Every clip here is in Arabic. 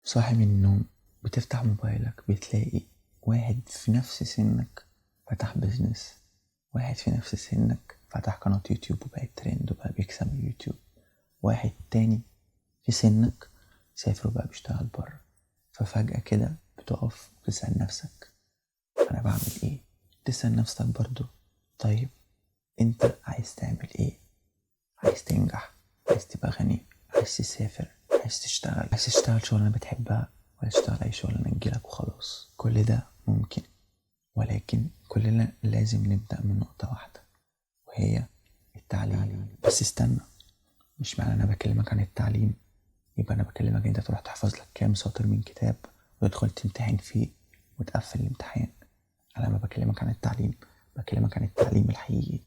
صاحي من النوم، بتفتح موبايلك بتلاقي واحد في نفس سنك فتح بيزنس، واحد في نفس سنك فتح قناة يوتيوب وبقى ترند وبقى بيكسب من اليوتيوب، واحد تاني في سنك سافر وبقى بيشتغل بره. ففجأة كده بتقف وتسأل نفسك أنا بعمل إيه؟ تسأل نفسك برضو طيب أنت عايز تعمل إيه؟ عايز تنجح، عايز تبقى غني، عايز تسافر، عايز تشتغل شغلانة بتحبها ولا تشتغل أي شغلانة تجيلك وخلاص. كل ده ممكن، ولكن كلنا لازم نبدأ من نقطة واحدة وهي التعليم. بس استنى، مش معنى أنا بكلمك عن التعليم يبقى أنا بكلمك أنت تروح تحفظ لك كام سطر من كتاب وتدخل تمتحن فيه وتقفل الامتحان. أنا ما بكلمك عن التعليم، بكلمك عن التعليم الحقيقي،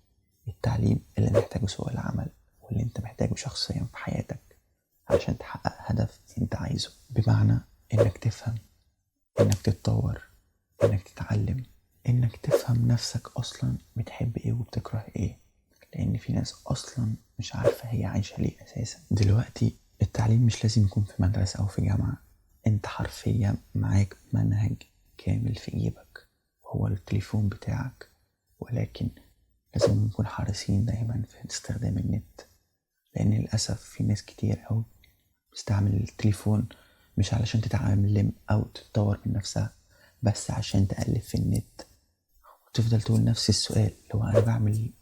التعليم اللي محتاجه سوق العمل واللي انت محتاجه شخصيا في حياتك علشان تحقق هدف انت عايزه. بمعنى انك تفهم، انك تتطور، انك تتعلم، انك تفهم نفسك اصلا بتحب ايه وبتكره ايه، لان في ناس اصلا مش عارفة هي عايشة ليه اساسا. دلوقتي التعليم مش لازم يكون في مدرسة او في جامعة، انت حرفيا معاك منهج كامل في جيبك وهو التليفون بتاعك، ولكن لازم نكون حريصين دايما في استخدام النت، لان للأسف في ناس كتير أوي بتستعمل التليفون مش علشان تتعلم أو تتطور من نفسها، بس عشان تقلب في النت وتفضل تقول نفس السؤال لو أنا بعمل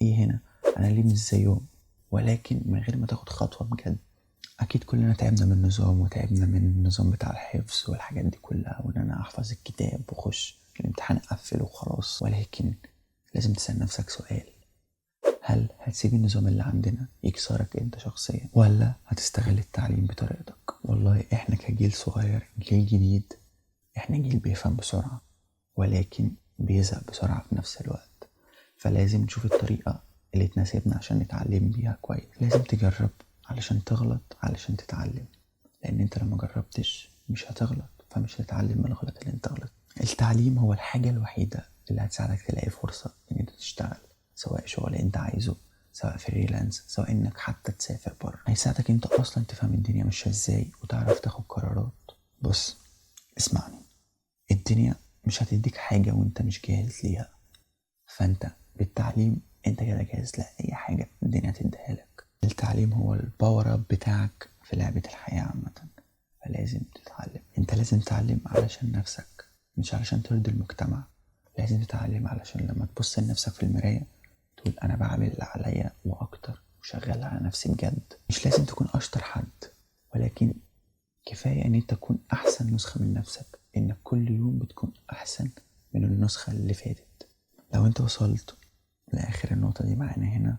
إيه هنا، أنا ليه مش زيهم، ولكن من غير ما تاخد خطوة بجد. أكيد كلنا تعبنا من النظام وتعبنا من النظام بتاع الحفظ والحاجات دي كلها، وإن أنا أحفظ الكتاب وأخش الامتحان أقفل وخلاص، ولكن لازم تسأل نفسك سؤال: هل هتسيب النظام اللي عندنا يكسرك انت شخصيا ولا هتستغل التعليم بطريقتك؟ والله احنا كجيل صغير، جيل جديد، احنا جيل بيفهم بسرعة ولكن بيزهق بسرعة في نفس الوقت، فلازم نشوف الطريقة اللي تناسبنا عشان نتعلم بيها كويس. لازم تجرب علشان تغلط علشان تتعلم، لان انت لما جربتش مش هتغلط فمش هتتعلم من الغلط اللي انت غلط. التعليم هو الحاجة الوحيدة اللي هتساعدك تلاقي فرصة ان انت تشتغل، سواء شغل انت عايزه، سواء فريلانس، سواء انك حتى تسافر بره. هيساعدك انت اصلا تفهم الدنيا ماشيه ازاي وتعرف تاخد قرارات. بص اسمعني، الدنيا مش هتديك حاجة وانت مش جاهز ليها، فانت بالتعليم انت كده جاهز لأي حاجة الدنيا هتديها لك. التعليم هو الباور اب بتاعك في لعبة الحياة عامة، فلازم تتعلم. انت لازم تتعلم علشان نفسك مش علشان ترضي المجتمع، لازم تتعلم علشان لما تبص لنفسك في المراية تقول انا بعمل اللي عليا واكتر وشغال على نفسي بجد. مش لازم تكون اشطر حد، ولكن كفاية ان انت تكون احسن نسخة من نفسك، انك كل يوم بتكون احسن من النسخة اللي فاتت. لو انت وصلت لاخر النقطة دي معانا هنا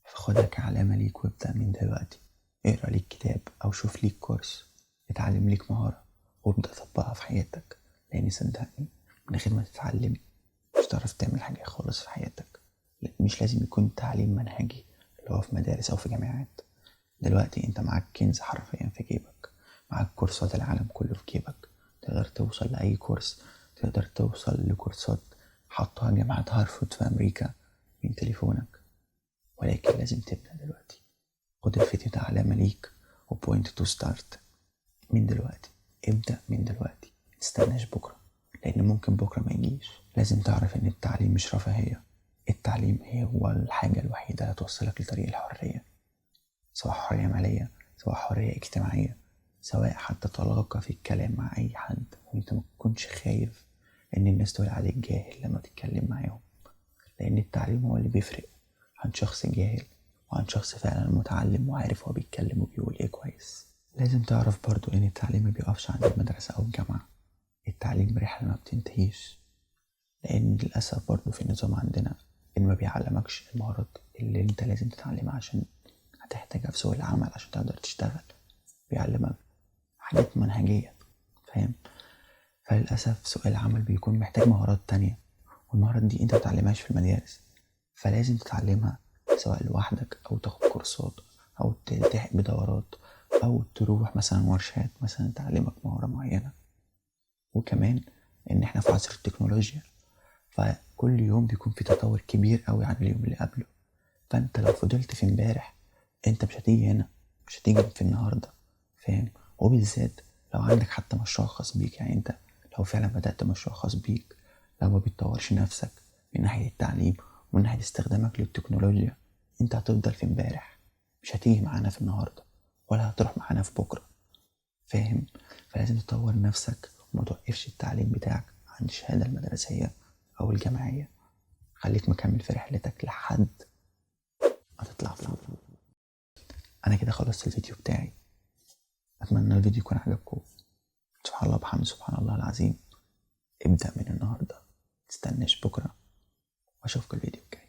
فخدها كعلامة ليك وابدأ من دلوقتي، اقرأ ليك كتاب او شوف ليك كورس، اتعلم ليك مهارة وابدأ طبقها في حياتك، لان صدقني من غير ما تتعلم مش هتعرف تعمل حاجة خالص في حياتك. مش لازم يكون تعليم منهجي اللي هو في مدارس او في جامعات، دلوقتي انت معاك كنز حرفيا في جيبك، معاك كورسات العالم كله في جيبك، تقدر توصل لأي كورس، تقدر توصل لكورسات حطها جامعة هارفورد في أمريكا من تليفونك، ولكن لازم تبدأ دلوقتي. خد الفيديو ده علامة ليك وبوينت تو ستارت من دلوقتي، ابدأ من دلوقتي، متستناش بكرة لأن ممكن بكرة ما يجيش. لازم تعرف إن التعليم مش رفاهية، التعليم هو الحاجة الوحيدة اللي توصلك لطريق الحرية، سواء حرية مالية، سواء حرية اجتماعية، سواء حتى طلاقة في الكلام مع أي حد وانت ما تكونش خايف إن الناس تقول عليك جاهل لما تتكلم معاهم، لأن التعليم هو اللي بيفرق عن شخص جاهل وعن شخص فعلا متعلم وعارف هو بيتكلم وبيقول ايه كويس. لازم تعرف برضو إن التعليم ما بيقفش عند المدرسة أو الجامعة، التعليم رحلة ما بتنتهيش، لأن للأسف برضو في النظام عندنا إن ما بيعلمكش المهارات اللي انت لازم تتعلمها عشان هتحتاجها في سوق العمل عشان تقدر تشتغل، بيعلمك حاجات منهجية، فاهم؟ فللأسف سوق العمل بيكون محتاج مهارات تانية، والمهارات دي انت متعلمهاش في المدارس، فلازم تتعلمها سواء لوحدك أو تاخد كورسات أو تلتحق بدورات أو تروح مثلا ورشات مثلا تعلمك مهارة معينة. وكمان إن احنا في عصر التكنولوجيا، فكل يوم بيكون في تطور كبير قوي عن اليوم اللي قبله، فانت لو فضلت في امبارح انت مش هتيجي هنا، مش هتيجي في النهارده، فاهم؟ وبالذات لو عندك حتى مشروع خاص بيك، يعني انت لو فعلا بدأت مشروع خاص بيك، لو ما بتطورش نفسك من ناحية التعليم ومن ناحية استخدامك للتكنولوجيا، انت هتفضل في امبارح، مش هتيجي معانا في النهاردة ولا هتروح معانا في بكرة. فاهم؟ فلازم تطور نفسك وما توقفش التعليم بتاعك عند الشهادة المدرسية أو الجامعية. خليك مكمل في رحلتك لحد ما تطلع فوق. أنا كده خلصت الفيديو بتاعي، أتمنى الفيديو يكون عجبكم. سبحان الله بحمد سبحان الله العظيم. ابدأ من النهاردة، متستناش بكرة، وأشوفك الفيديو الجاي.